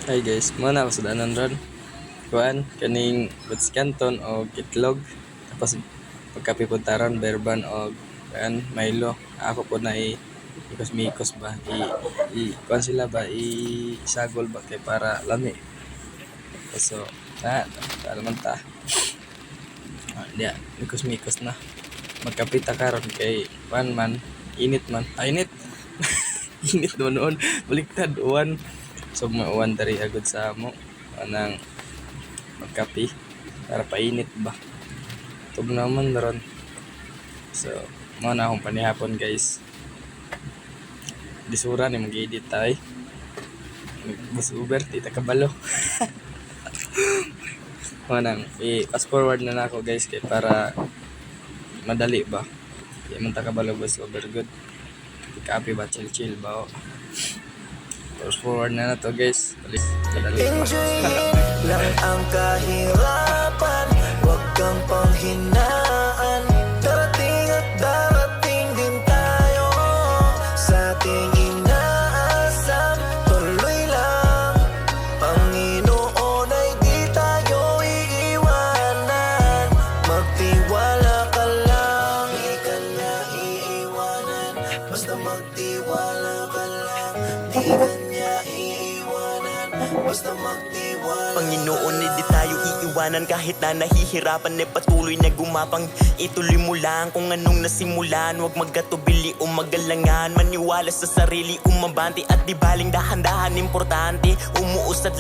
Hi guys, muna ako sa danan ron. Kuan, kaning Butch Canton o Kitlog. Tapos pagkapipuntaran, Berban o kuan, Milo. Ako po na mikos-mikos ba? Kuan sila ba? Isagol ba kay para lami. So, alaman ta. Diya, mikos-mikos na. Magkapita karon kay kuan man, init man. Init! Init noon. Baliktad, uwan. So, mauwan dari agad sa amo. Anang magkapi para painit ba. Tug naman ron. So, mo na akong panihapon guys. Disura ni mag-edit tay. Bus Uber, tita kabalo. Mo nang i-fast forward na nako guys kay para madali ba. Di man ta kabalo bus Uber good. Kapi ba chill ba. Fast forward na to guys. Madali ba. Lang ang kahirapan, huwag kang panghinaan. Darating at darating din tayo sa ating inaasam. Tuloy lang, Panginoon ay di tayo iiwanan. Magtiwala ka lang, di ka na iiwanan. Basta magtiwala ka lang, di ka niya iiwanan. Basta magtiwala. Panginoon, hindi tayo iiwanan kahit na nahihirapan ay patuloy na gumapang. Ituloy mo lang kung anong nasimulan. Huwag magkatubili o magalangan. Maniwala sa sarili, umabante at di baling dahan-dahan. Importante, umuusad